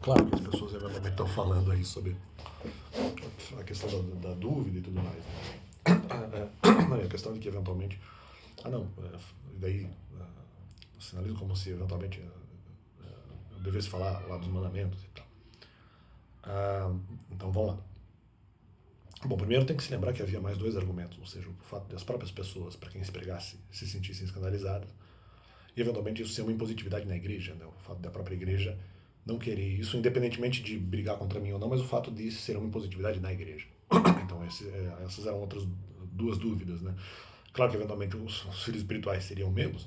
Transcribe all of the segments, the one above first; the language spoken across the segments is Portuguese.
Claro que as pessoas eventualmente estão falando aí sobre a questão da dúvida e tudo mais. Né? A questão de que eventualmente. Ah, não. Daí sinalizo como se eventualmente eu devesse falar lá dos mandamentos e tal. Então vamos lá. Bom, primeiro tem que se lembrar que havia mais dois argumentos, ou seja, o fato das próprias pessoas, para quem se pregasse, se sentissem escandalizadas, e eventualmente isso ser uma impositividade na igreja, né? O fato da própria igreja não querer isso, independentemente de brigar contra mim ou não, mas o fato de ser uma impositividade na igreja. Então essas eram outras duas dúvidas, né? Claro que eventualmente os filhos espirituais seriam menos,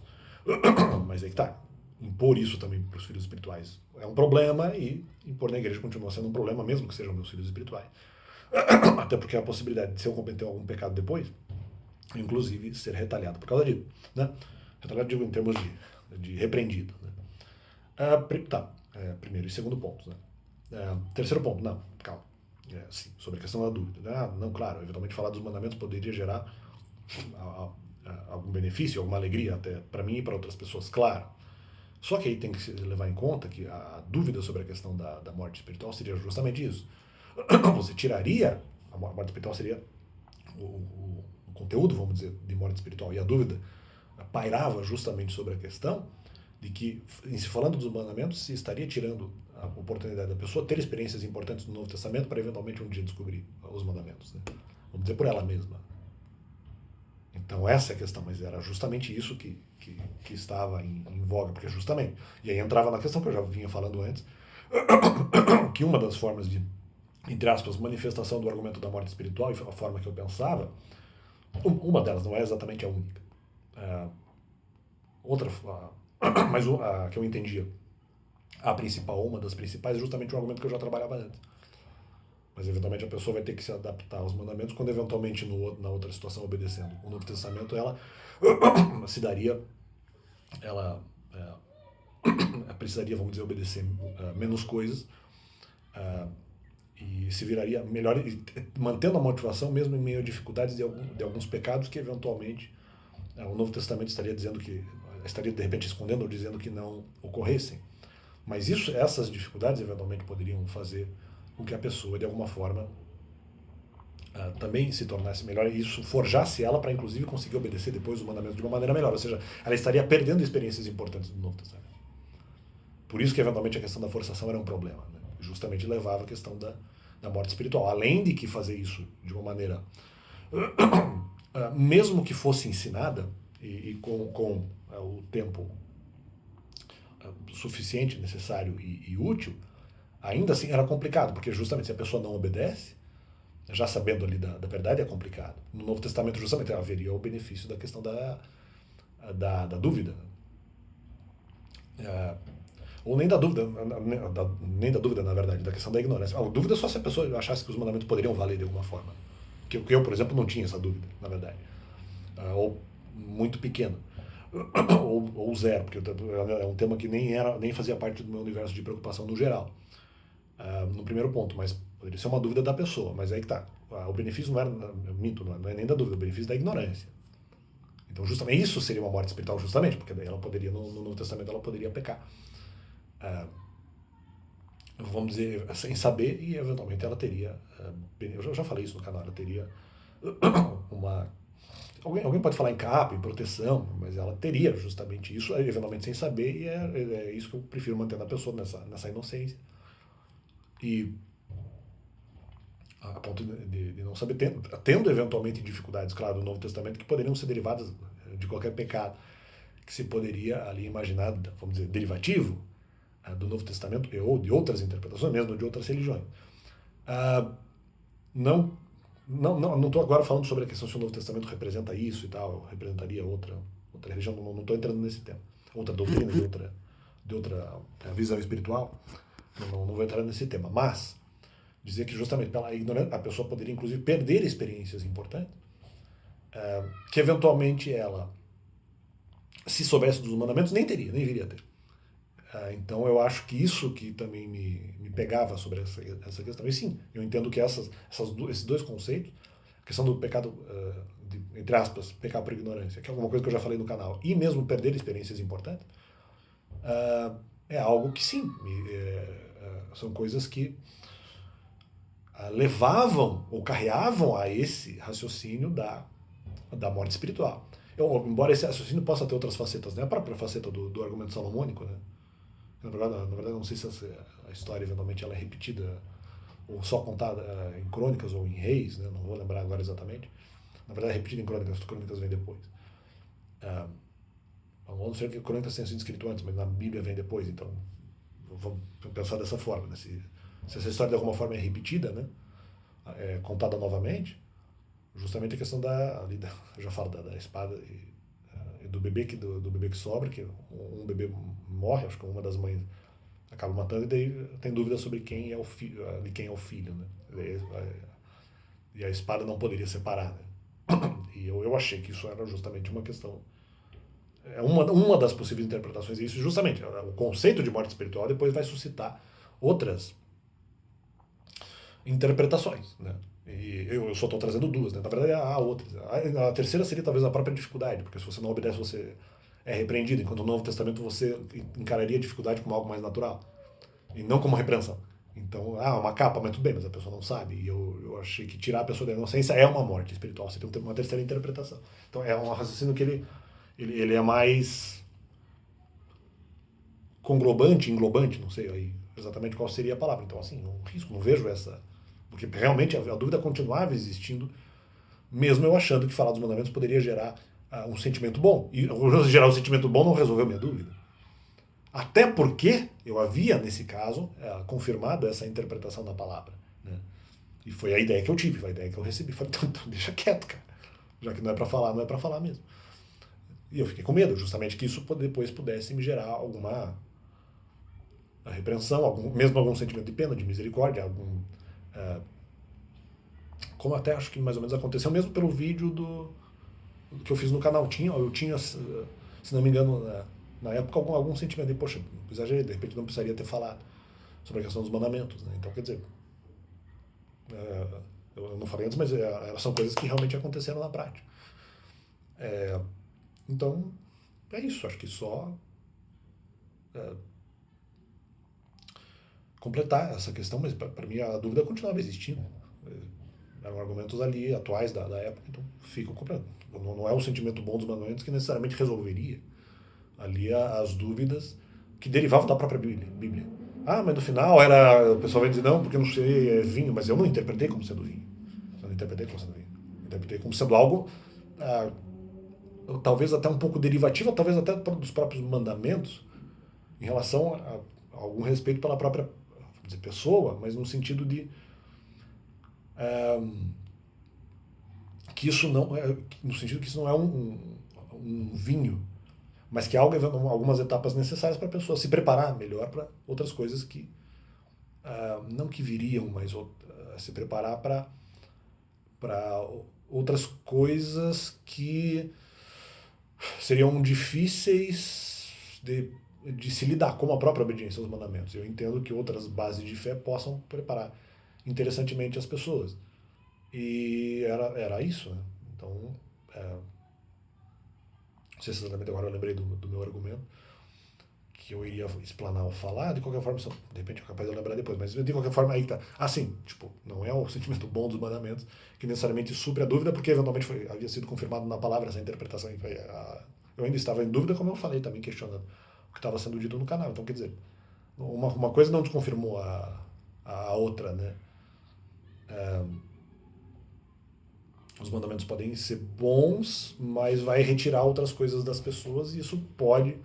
mas aí que tá. Impor isso também para os filhos espirituais é um problema e impor na igreja continua sendo um problema, mesmo que sejam meus filhos espirituais. Até porque há a possibilidade de, se eu cometer algum pecado depois, inclusive ser retaliado por causa disso. Né? Retaliado, digo, em termos de repreendido. Né? Tá, primeiro e segundo pontos. Né? Terceiro ponto, não, calma. Sim, sobre a questão da dúvida. Não, claro, eventualmente falar dos mandamentos poderia gerar algum benefício, alguma alegria até para mim e para outras pessoas, claro. Só que aí tem que se levar em conta que a dúvida sobre a questão da morte espiritual seria justamente isso. Você tiraria, a morte espiritual seria o conteúdo, vamos dizer, de morte espiritual, e a dúvida pairava justamente sobre a questão de que, em se falando dos mandamentos, se estaria tirando a oportunidade da pessoa ter experiências importantes no Novo Testamento para eventualmente um dia descobrir os mandamentos. Né? Vamos dizer por ela mesma. Então essa é a questão, mas era justamente isso que estava em voga, porque justamente, e aí entrava na questão que eu já vinha falando antes, que uma das formas de, entre aspas, manifestação do argumento da morte espiritual, e a forma que eu pensava, uma delas, não é exatamente a única, outra, mas a que eu entendia, a principal, uma das principais, é justamente o argumento que eu já trabalhava antes. Mas eventualmente a pessoa vai ter que se adaptar aos mandamentos quando eventualmente na outra situação obedecendo. O Novo Testamento ela se daria, ela precisaria, vamos dizer, obedecer menos coisas e se viraria melhor, mantendo a motivação mesmo em meio a dificuldades de alguns pecados que eventualmente o Novo Testamento estaria dizendo que estaria de repente escondendo ou dizendo que não ocorressem. Mas essas dificuldades eventualmente poderiam fazer com que a pessoa de alguma forma também se tornasse melhor e isso forjasse ela para inclusive conseguir obedecer depois os mandamentos de uma maneira melhor, ou seja, ela estaria perdendo experiências importantes do Novo Testamento. Por isso que eventualmente a questão da forçação era um problema, né? Justamente levava a questão da morte espiritual. Além de que fazer isso de uma maneira, mesmo que fosse ensinada e com o tempo suficiente, necessário e útil, ainda assim era complicado, porque justamente se a pessoa não obedece, já sabendo ali da verdade, é complicado. No Novo Testamento, justamente, haveria o benefício da questão da dúvida. Ou nem da dúvida, nem da dúvida, na verdade, da questão da ignorância. A dúvida é só se a pessoa achasse que os mandamentos poderiam valer de alguma forma. Que eu, por exemplo, não tinha essa dúvida, na verdade. Ou muito pequena. Ou zero, porque é um tema que nem fazia parte do meu universo de preocupação no geral. No primeiro ponto, mas poderia ser uma dúvida da pessoa, mas aí que tá. O benefício não era, minto, não é nem da dúvida, o benefício da ignorância. Então, justamente, isso seria uma morte espiritual, justamente, porque daí ela poderia, no Novo Testamento, ela poderia pecar. Vamos dizer, sem saber, e eventualmente ela teria, eu já falei isso no canal, ela teria uma. Alguém pode falar em capa, em proteção, mas ela teria justamente isso, eventualmente sem saber, e é isso que eu prefiro manter na pessoa, nessa inocência. E a ponto de não saber, tendo eventualmente dificuldades, claro, do Novo Testamento, que poderiam ser derivadas de qualquer pecado, que se poderia ali imaginar, vamos dizer, derivativo do Novo Testamento ou de outras interpretações, mesmo de outras religiões. Não não estou agora falando sobre a questão se o Novo Testamento representa isso e tal, representaria outra religião, não estou entrando nesse tema. Outra doutrina de outra visão espiritual, não vou entrar nesse tema. Mas dizer que justamente pela ignorância a pessoa poderia inclusive perder experiências importantes, que eventualmente ela, se soubesse dos mandamentos, nem viria a ter. Então eu acho que isso que também me pegava sobre essa questão. E sim, eu entendo que esses dois conceitos, a questão do pecado, entre aspas, pecar por ignorância, que é alguma coisa que eu já falei no canal, e mesmo perder experiências importantes, é algo que sim, são coisas que levavam ou carreavam a esse raciocínio da morte espiritual. Embora esse raciocínio possa ter outras facetas, né? A própria faceta do argumento salomônico, né? Na verdade, não sei se a história eventualmente ela é repetida ou só contada em crônicas ou em reis, né? Não vou lembrar agora exatamente. Na verdade, é repetida em crônicas, as crônicas vêm depois. A não ser que crônicas tenham sido escritas antes, mas na Bíblia vem depois, então vamos pensar dessa forma, né? Se essa história de alguma forma é repetida, né? Contada novamente, justamente a questão eu já falo da espada e do bebê que sobra, que um bebê morre, acho que uma das mães acaba matando, e daí tem dúvida sobre quem é o filho, de quem é o filho, né? E a espada não poderia separar, né? E eu achei que isso era justamente uma questão, uma das possíveis interpretações disso, justamente o conceito de morte espiritual depois vai suscitar outras interpretações, né? E eu só estou trazendo duas, né? Na verdade há outras. A terceira seria talvez a própria dificuldade, porque se você não obedece você é repreendido, enquanto no Novo Testamento você encararia a dificuldade como algo mais natural e não como repreensão. Então, uma capa, mas tudo bem, mas a pessoa não sabe. E eu achei que tirar a pessoa da inocência é uma morte espiritual. Você tem uma terceira interpretação. Então, é um raciocínio que ele é mais conglobante, englobante, não sei aí exatamente qual seria a palavra. Então, assim, um risco, não vejo essa. Porque realmente a dúvida continuava existindo, mesmo eu achando que falar dos mandamentos poderia gerar um sentimento bom. E gerar um sentimento bom não resolveu minha dúvida. Até porque eu havia, nesse caso, confirmado essa interpretação da palavra. Né? E foi a ideia que eu tive, foi a ideia que eu recebi. Falei, então deixa quieto, cara. Já que não é pra falar, não é pra falar mesmo. E eu fiquei com medo, justamente que isso depois pudesse me gerar alguma repreensão, mesmo algum sentimento de pena, de misericórdia, como até acho que mais ou menos aconteceu mesmo pelo vídeo que eu fiz no canal. Eu tinha, se não me engano, na época, algum sentimento de, poxa, exagerei, de repente não precisaria ter falado sobre a questão dos mandamentos. Né? Então, quer dizer, eu não falei antes, mas são coisas que realmente aconteceram na prática. Então, é isso. Acho que só completar essa questão, mas para mim a dúvida continuava existindo. Eram argumentos ali atuais da época, então fica completo. Não é o sentimento bom dos mandamentos que necessariamente resolveria ali as dúvidas que derivavam da própria Bíblia. Mas no final o pessoal vai dizer, não, porque eu não sei, é vinho, mas eu não interpretei como sendo vinho. Eu não interpretei como sendo vinho. Eu interpretei como sendo algo, talvez até um pouco derivativo, talvez até dos próprios mandamentos, em relação a algum respeito pela própria pessoa, mas no sentido de que isso não é, no sentido que isso não é um vinho, mas que há algumas etapas necessárias para a pessoa se preparar melhor para outras coisas que não que viriam, mas se preparar para outras coisas que seriam difíceis de se lidar, como a própria obediência aos mandamentos. Eu entendo que outras bases de fé possam preparar interessantemente as pessoas. E era isso, né? Então, não sei se exatamente agora eu lembrei do meu argumento, que eu iria explanar ou falar, de qualquer forma, de repente é capaz de eu lembrar depois, mas de qualquer forma aí tá. Assim, tipo, não é o sentimento bom dos mandamentos que necessariamente supre a dúvida, porque eventualmente havia sido confirmado na palavra essa interpretação. Eu ainda estava em dúvida, como eu falei também, questionando o que estava sendo dito no canal. Então, quer dizer, uma coisa não desconfirmou a outra, né? Os mandamentos podem ser bons, mas vai retirar outras coisas das pessoas e isso pode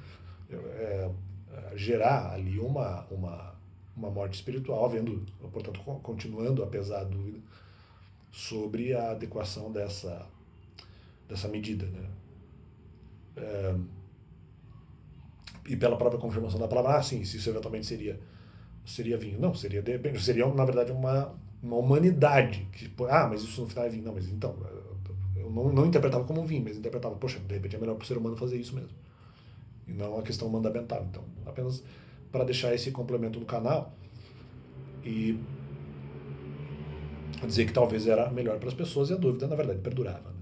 gerar ali uma morte espiritual, portanto, continuando a pesar a dúvida sobre a adequação dessa medida. Né? E pela própria confirmação da palavra, sim, se isso eventualmente seria vinho. Não, seria na verdade uma humanidade que, mas isso no final é vinho. Não, mas então, eu não interpretava como vinho, mas interpretava, poxa, de repente é melhor para o ser humano fazer isso mesmo. E não a questão mandamental. Então, apenas para deixar esse complemento no canal e dizer que talvez era melhor para as pessoas e a dúvida, na verdade, perdurava. Né?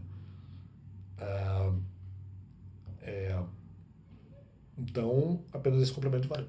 Então, apenas esse complemento valeu.